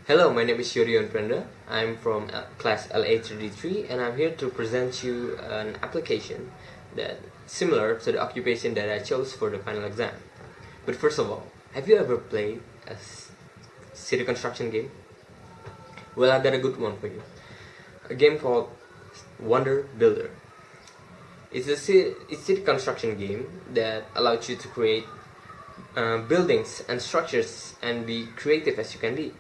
Hello, my name is Yurion Prenda. I'm from class LA33 and I'm here to present you an application that similar to the occupation that I chose for the final exam. But first of all, have you ever played a city construction game? Well, I got a good one for you. A game called Wonder Builder. It's a city construction game that allows you to create buildings and structures and be creative as you can be.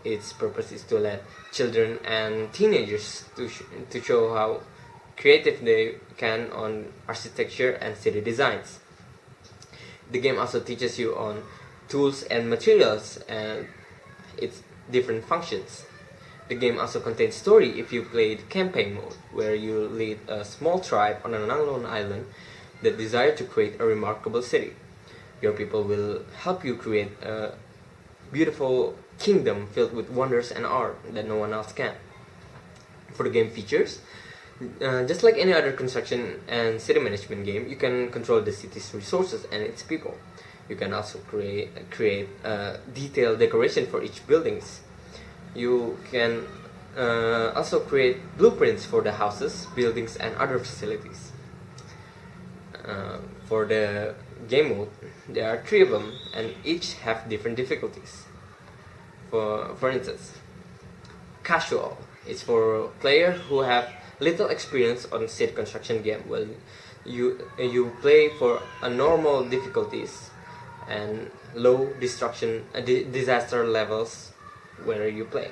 Its purpose is to let children and teenagers to show how creative they can on architecture and city designs. The game also teaches you on tools and materials and its different functions. The game also contains story if you played campaign mode, where you lead a small tribe on an unknown island that desire to create a remarkable city. Your people will help you create a beautiful kingdom filled with wonders and art that no one else can. For the game features, just like any other construction and city management game, you can control the city's resources and its people. You can also create detailed decoration for each buildings. You can also create blueprints for the houses, buildings, and other facilities. For the game mode, there are 3 of them, and each have different difficulties. For instance, casual is for players who have little experience on city construction game. Well, you play for a normal difficulties and low disaster levels where you play.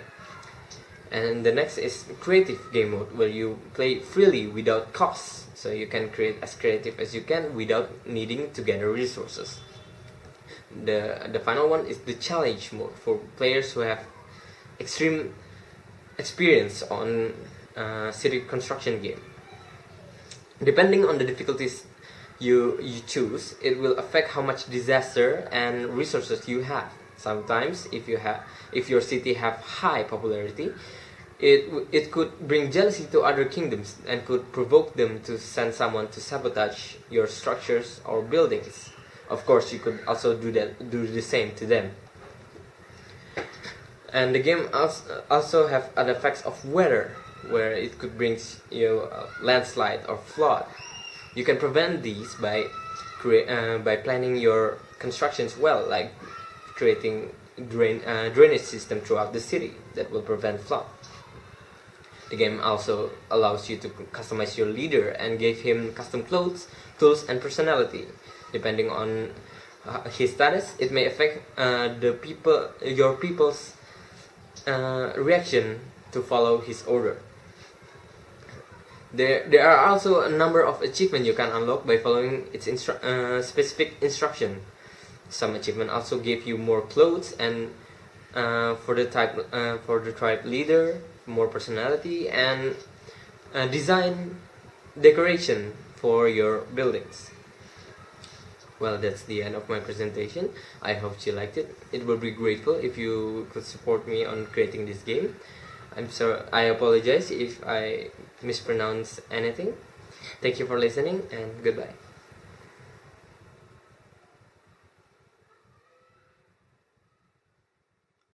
And the next is creative game mode, where you play freely without costs, so you can create as creative as you can without needing to gather resources. The final one is the challenge mode for players who have extreme experience on city construction game. Depending on the difficulties you choose, it will affect how much disaster and resources you have. Sometimes, if your city have high popularity, it could bring jealousy to other kingdoms and could provoke them to send someone to sabotage your structures or buildings. Of course, you could also do the same to them. And the game also have other effects of weather, where it could bring you a landslide or flood. You can prevent these by planning your constructions well, like creating drainage system throughout the city that will prevent flood. The game also allows you to customize your leader and give him custom clothes, tools, and personality. Depending on his status, it may affect your people's reaction to follow his order. There are also a number of achievements you can unlock by following its specific instruction. Some achievements also give you more clothes and for the tribe leader, more personality and design decoration for your buildings. Well, that's the end of my presentation. I hope you liked it. It would be grateful if you could support me on creating this game. I'm sorry, I apologize if I mispronounce anything. Thank you for listening and goodbye.